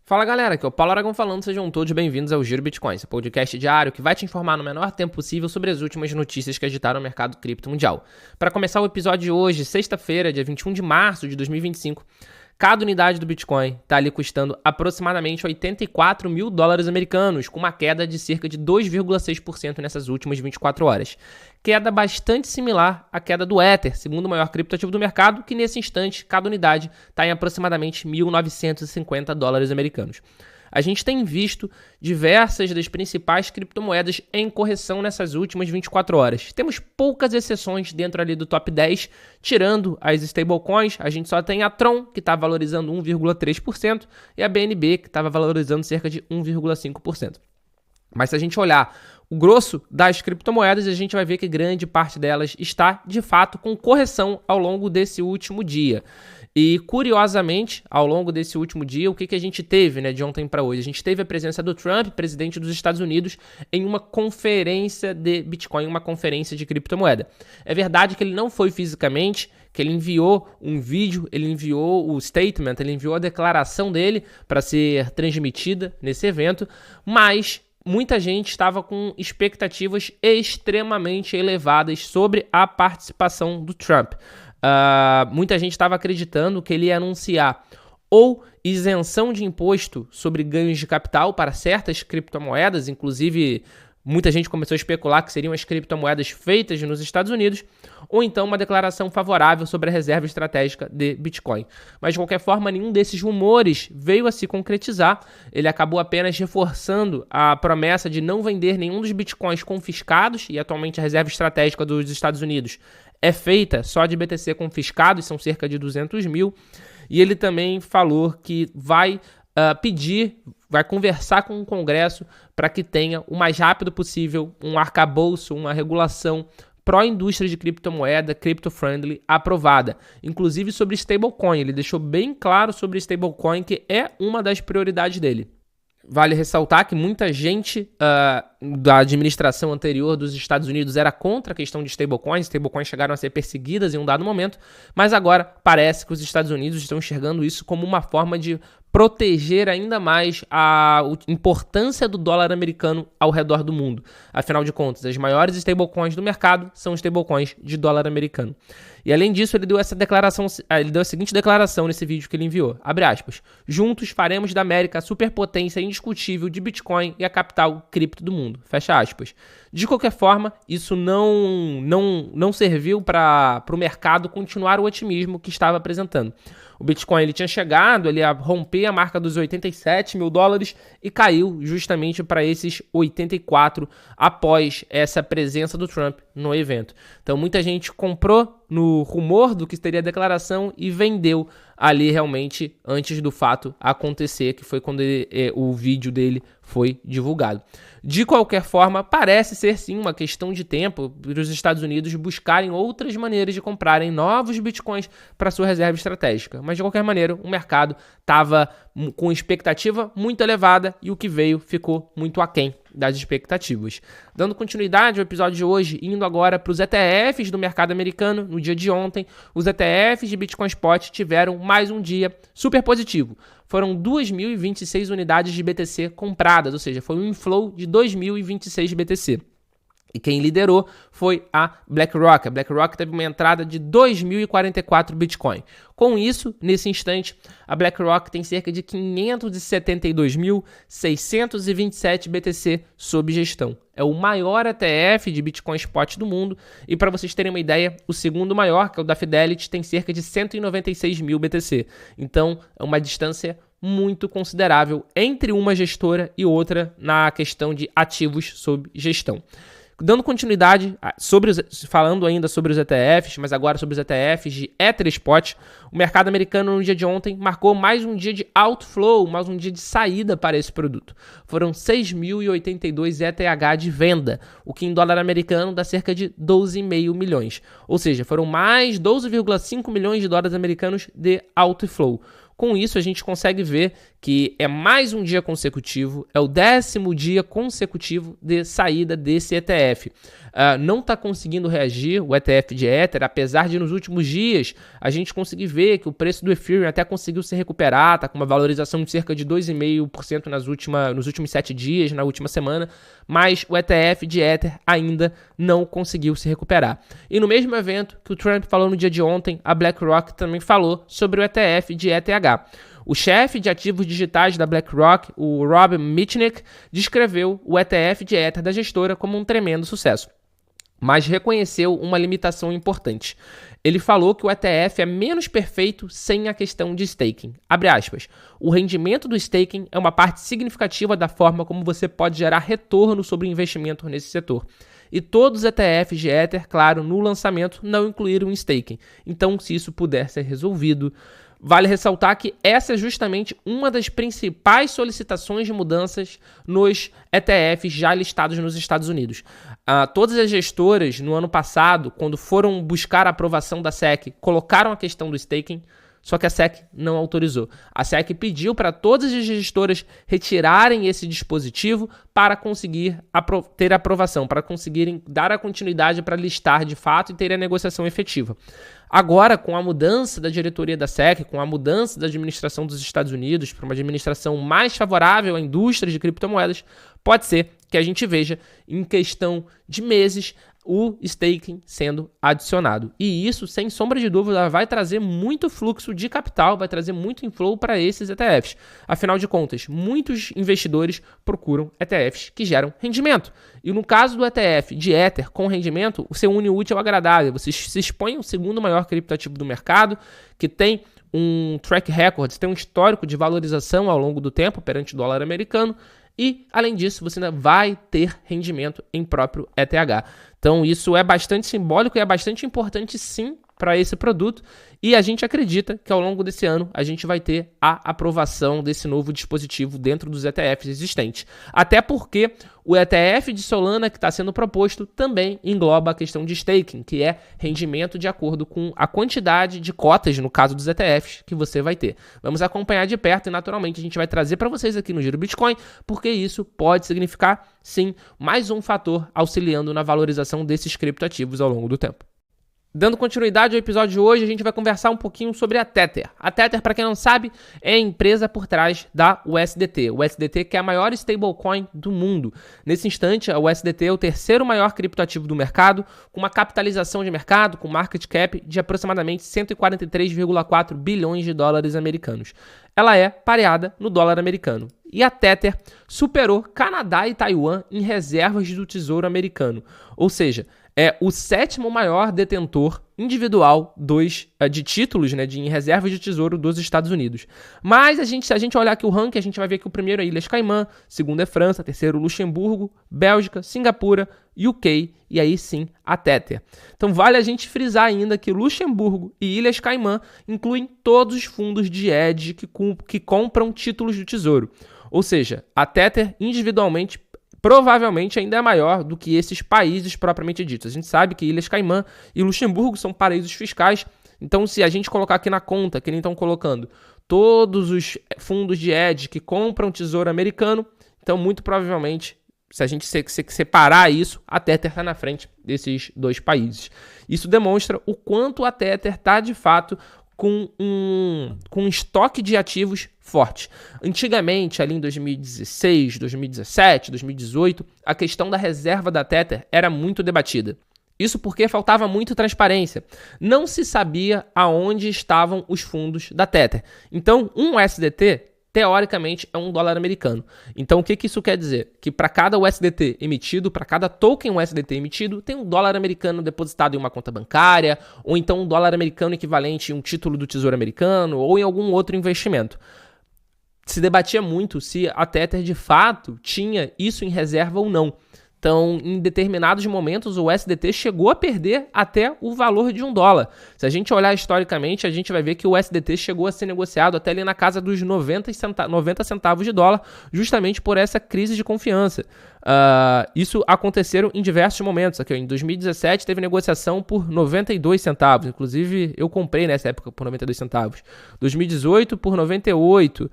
Fala galera, aqui é o Paulo Aragão falando, sejam todos bem-vindos ao Giro Bitcoin, seu podcast diário que vai te informar no menor tempo possível sobre as últimas notícias que agitaram o mercado cripto mundial. Para começar o episódio de hoje, sexta-feira, dia 21 de março de 2025, cada unidade do Bitcoin está ali custando aproximadamente 84 mil dólares americanos, com uma queda de cerca de 2,6% nessas últimas 24 horas. Queda bastante similar à queda do Ether, segundo maior criptoativo do mercado, que nesse instante, cada unidade está em aproximadamente 1.950 dólares americanos. A gente tem visto diversas das principais criptomoedas em correção nessas últimas 24 horas. Temos poucas exceções dentro ali do top 10, tirando as stablecoins, a gente só tem a Tron, que está valorizando 1,3%, e a BNB, que estava valorizando cerca de 1,5%. Mas se a gente olhar o grosso das criptomoedas, a gente vai ver que grande parte delas está, de fato, com correção ao longo desse último dia. E, curiosamente, ao longo desse último dia, o que a gente teve, de ontem para hoje? A gente teve a presença do Trump, presidente dos Estados Unidos, em uma conferência de Bitcoin, uma conferência de criptomoeda. É verdade que ele não foi fisicamente, que ele enviou um vídeo, ele enviou o statement, ele enviou a declaração dele para ser transmitida nesse evento, mas muita gente estava com expectativas extremamente elevadas sobre a participação do Trump. Muita gente estava acreditando que ele ia anunciar ou isenção de imposto sobre ganhos de capital para certas criptomoedas, inclusive muita gente começou a especular que seriam as criptomoedas feitas nos Estados Unidos, ou então uma declaração favorável sobre a reserva estratégica de Bitcoin. Mas, de qualquer forma, nenhum desses rumores veio a se concretizar. Ele acabou apenas reforçando a promessa de não vender nenhum dos Bitcoins confiscados, e atualmente a reserva estratégica dos Estados Unidos é feita só de BTC confiscados, são cerca de 200 mil. E ele também falou que vai vai conversar com o Congresso para que tenha o mais rápido possível um arcabouço, uma regulação pró-indústria de criptomoeda, crypto-friendly, aprovada. Inclusive sobre stablecoin, ele deixou bem claro sobre stablecoin que é uma das prioridades dele. Vale ressaltar que muita gente da administração anterior dos Estados Unidos era contra a questão de stablecoins. Stablecoins chegaram a ser perseguidas em um dado momento, mas agora parece que os Estados Unidos estão enxergando isso como uma forma de proteger ainda mais a importância do dólar americano ao redor do mundo. Afinal de contas, as maiores stablecoins do mercado são stablecoins de dólar americano. E além disso, ele deu a seguinte declaração nesse vídeo que ele enviou, abre aspas, juntos faremos da América a superpotência indiscutível de Bitcoin e a capital cripto do mundo, fecha aspas. De qualquer forma, isso não serviu para o mercado continuar o otimismo que estava apresentando. O Bitcoin ele tinha chegado a romper a marca dos 87 mil dólares e caiu justamente para esses 84 após essa presença do Trump no evento. Então muita gente comprou no rumor do que teria a declaração e vendeu ali realmente antes do fato acontecer, que foi quando o vídeo dele foi divulgado. De qualquer forma, parece ser sim uma questão de tempo para os Estados Unidos buscarem outras maneiras de comprarem novos bitcoins para sua reserva estratégica. Mas de qualquer maneira, o mercado estava com expectativa muito elevada e o que veio ficou muito aquém das expectativas. Dando continuidade ao episódio de hoje, indo agora para os ETFs do mercado americano, no dia de ontem, os ETFs de Bitcoin Spot tiveram mais um dia super positivo. Foram 2.026 unidades de BTC compradas, ou seja, foi um inflow de 2.026 BTC. E quem liderou foi a BlackRock. A BlackRock teve uma entrada de 2.044 Bitcoin. Com isso, nesse instante, a BlackRock tem cerca de 572.627 BTC sob gestão. É o maior ETF de Bitcoin Spot do mundo. E para vocês terem uma ideia, o segundo maior, que é o da Fidelity, tem cerca de 196 mil BTC. Então, é uma distância muito considerável entre uma gestora e outra na questão de ativos sob gestão. Dando continuidade, falando ainda sobre os ETFs, mas agora sobre os ETFs de Ether Spot, o mercado americano no dia de ontem marcou mais um dia de outflow, mais um dia de saída para esse produto. Foram 6.082 ETH de venda, o que em dólar americano dá cerca de 12,5 milhões. Ou seja, foram mais 12,5 milhões de dólares americanos de outflow. Com isso, a gente consegue ver que é mais um dia consecutivo, é o 10º dia consecutivo de saída desse ETF. Não está conseguindo reagir o ETF de Ether, apesar de nos últimos dias a gente conseguir ver que o preço do Ethereum até conseguiu se recuperar, está com uma valorização de cerca de 2,5% nos últimos 7 dias, na última semana, mas o ETF de Ether ainda não conseguiu se recuperar. E no mesmo evento que o Trump falou no dia de ontem, a BlackRock também falou sobre o ETF de ETH. O chefe de ativos digitais da BlackRock, o Rob Mitnick, descreveu o ETF de Ether da gestora como um tremendo sucesso, mas reconheceu uma limitação importante. Ele falou que o ETF é menos perfeito sem a questão de staking. Abre aspas. O rendimento do staking é uma parte significativa da forma como você pode gerar retorno sobre o investimento nesse setor. E todos os ETFs de Ether, claro, no lançamento não incluíram staking. Então, se isso puder ser resolvido, vale ressaltar que essa é justamente uma das principais solicitações de mudanças nos ETFs já listados nos Estados Unidos. Todas as gestoras, no ano passado, quando foram buscar a aprovação da SEC, colocaram a questão do staking, só que a SEC não autorizou. A SEC pediu para todas as gestoras retirarem esse dispositivo para conseguir ter aprovação, para conseguirem dar a continuidade para listar de fato e ter a negociação efetiva. Agora, com a mudança da diretoria da SEC, com a mudança da administração dos Estados Unidos para uma administração mais favorável à indústria de criptomoedas, pode ser que a gente veja, em questão de meses, o staking sendo adicionado. E isso, sem sombra de dúvida, vai trazer muito fluxo de capital, vai trazer muito inflow para esses ETFs. Afinal de contas, muitos investidores procuram ETFs que geram rendimento. E no caso do ETF de Ether com rendimento, o seu une útil ao agradável. Você se expõe ao segundo maior criptoativo do mercado, que tem um track record, tem um histórico de valorização ao longo do tempo perante o dólar americano. E, além disso, você ainda vai ter rendimento em próprio ETH. Então, isso é bastante simbólico e é bastante importante, sim, para esse produto. E a gente acredita que, ao longo desse ano, a gente vai ter a aprovação desse novo dispositivo dentro dos ETFs existentes. Até porque o ETF de Solana que está sendo proposto também engloba a questão de staking, que é rendimento de acordo com a quantidade de cotas, no caso dos ETFs, que você vai ter. Vamos acompanhar de perto e, naturalmente, a gente vai trazer para vocês aqui no Giro Bitcoin, porque isso pode significar, sim, mais um fator auxiliando na valorização desses criptoativos ao longo do tempo. Dando continuidade ao episódio de hoje, a gente vai conversar um pouquinho sobre a Tether. A Tether, para quem não sabe, é a empresa por trás da USDT. O USDT que é a maior stablecoin do mundo. Nesse instante, a USDT é o terceiro maior criptoativo do mercado, com uma capitalização de mercado, com market cap de aproximadamente 143,4 bilhões de dólares americanos. Ela é pareada no dólar americano. E a Tether superou Canadá e Taiwan em reservas do Tesouro Americano. Ou seja, é o sétimo maior detentor individual de títulos, né, em reservas de tesouro dos Estados Unidos. Mas se a gente olhar aqui o ranking, a gente vai ver que o primeiro é Ilhas Caimã, segundo é França, terceiro Luxemburgo, Bélgica, Singapura, UK e aí sim a Tether. Então vale a gente frisar ainda que Luxemburgo e Ilhas Caimã incluem todos os fundos de hedge que compram títulos do tesouro. Ou seja, a Tether individualmente provavelmente ainda é maior do que esses países propriamente ditos. A gente sabe que Ilhas Caimã e Luxemburgo são paraísos fiscais, então se a gente colocar aqui na conta, que nem estão colocando, todos os fundos de hedge que compram tesouro americano, então muito provavelmente, se a gente separar isso, a Tether está na frente desses dois países. Isso demonstra o quanto a Tether está de fato com um estoque de ativos forte. Antigamente, ali em 2016, 2017, 2018, a questão da reserva da Tether era muito debatida. Isso porque faltava muito transparência. Não se sabia aonde estavam os fundos da Tether. Então, um USDT, teoricamente, é $1 americano. Então, o que isso quer dizer? Que para cada USDT emitido, para cada token USDT emitido, tem $1 americano depositado em uma conta bancária, ou então $1 americano equivalente em um título do Tesouro Americano, ou em algum outro investimento. Se debatia muito se a Tether, de fato, tinha isso em reserva ou não. Então, em determinados momentos, o USDT chegou a perder até o valor de $1. Se a gente olhar historicamente, a gente vai ver que o USDT chegou a ser negociado até ali na casa dos 90 centavos de dólar, justamente por essa crise de confiança. Isso aconteceu em diversos momentos. Aqui, em 2017, teve negociação por 92 centavos. Inclusive, eu comprei nessa época por 92 centavos. 2018, por 98.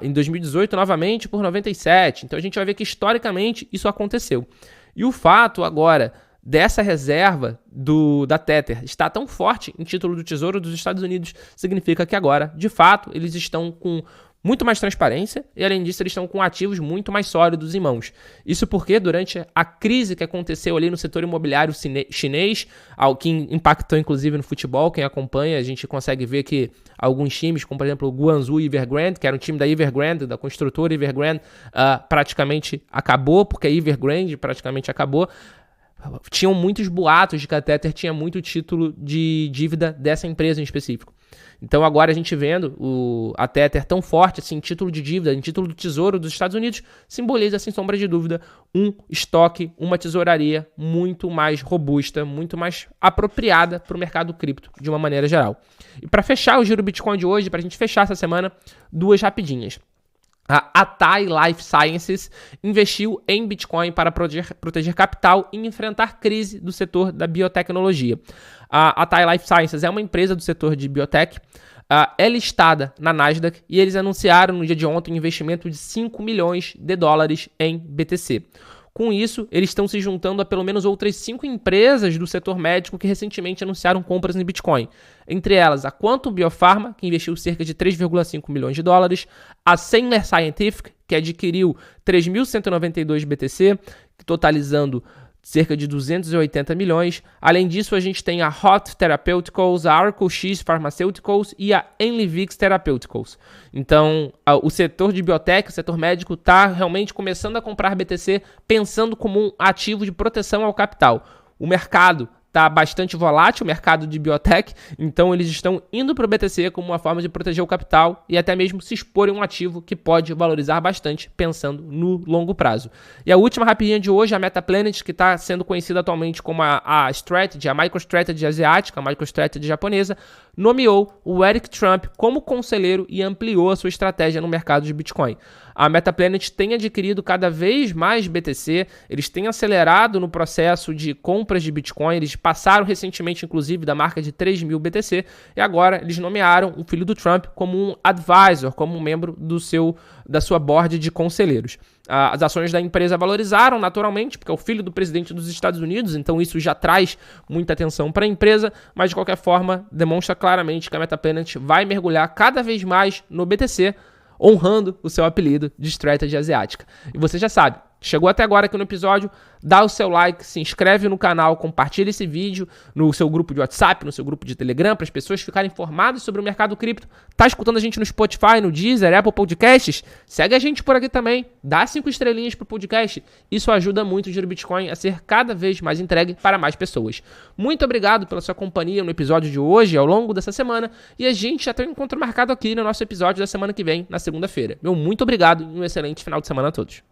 Em 2018, novamente, por 97. Então a gente vai ver que historicamente isso aconteceu. E o fato agora dessa reserva da Tether está tão forte em título do Tesouro dos Estados Unidos, significa que agora, de fato, eles estão com muito mais transparência e, além disso, eles estão com ativos muito mais sólidos em mãos. Isso porque, durante a crise que aconteceu ali no setor imobiliário chinês, que impactou inclusive no futebol, quem acompanha, a gente consegue ver que alguns times, como por exemplo o Guangzhou Evergrande, que era um time da Evergrande, da construtora Evergrande, praticamente acabou, porque a Evergrande praticamente acabou. Tinham muitos boatos de que a Tether tinha muito título de dívida dessa empresa em específico. Então agora a gente vendo a Tether tão forte assim, em título de dívida, em título do Tesouro dos Estados Unidos, simboliza, sem sombra de dúvida, um estoque, uma tesouraria muito mais robusta, muito mais apropriada para o mercado cripto de uma maneira geral. E para fechar o Giro Bitcoin de hoje, para a gente fechar essa semana, duas rapidinhas. A Atai Life Sciences investiu em Bitcoin para proteger capital e enfrentar crise do setor da biotecnologia. A Atai Life Sciences é uma empresa do setor de biotech, é listada na Nasdaq e eles anunciaram no dia de ontem um investimento de $5 milhões em BTC. Com isso, eles estão se juntando a pelo menos outras 5 empresas do setor médico que recentemente anunciaram compras em Bitcoin. Entre elas, a Quantum Biopharma, que investiu cerca de $3,5 milhões, a Semler Scientific, que adquiriu 3.192 BTC, totalizando cerca de 280 milhões. Além disso, a gente tem a Hot Therapeuticals, a ArcoX Pharmaceuticals e a Enlivix Therapeuticals. Então, o setor de biotech, o setor médico, está realmente começando a comprar BTC pensando como um ativo de proteção ao capital. O mercado está bastante volátil, o mercado de biotech, então eles estão indo para o BTC como uma forma de proteger o capital e até mesmo se expor em um ativo que pode valorizar bastante, pensando no longo prazo. E a última rapidinha de hoje, a MetaPlanet, que está sendo conhecida atualmente como a Strategy, a MicroStrategy asiática, a MicroStrategy japonesa, nomeou o Eric Trump como conselheiro e ampliou a sua estratégia no mercado de Bitcoin. A MetaPlanet tem adquirido cada vez mais BTC, eles têm acelerado no processo de compras de Bitcoin, eles passaram recentemente, inclusive, da marca de 3.000 BTC, e agora eles nomearam o filho do Trump como um advisor, como um membro da sua board de conselheiros. As ações da empresa valorizaram naturalmente, porque é o filho do presidente dos Estados Unidos, então isso já traz muita atenção para a empresa, mas de qualquer forma demonstra claramente que a MetaPlanet vai mergulhar cada vez mais no BTC, honrando o seu apelido de Strategy asiática. E você já sabe, chegou até agora aqui no episódio, dá o seu like, se inscreve no canal, compartilha esse vídeo no seu grupo de WhatsApp, no seu grupo de Telegram, para as pessoas ficarem informadas sobre o mercado cripto. Tá escutando a gente no Spotify, no Deezer, Apple Podcasts? Segue a gente por aqui também, dá 5 estrelinhas pro podcast. Isso ajuda muito o Giro Bitcoin a ser cada vez mais entregue para mais pessoas. Muito obrigado pela sua companhia no episódio de hoje, ao longo dessa semana, e a gente já tem um encontro marcado aqui no nosso episódio da semana que vem, na segunda-feira. Meu muito obrigado e um excelente final de semana a todos.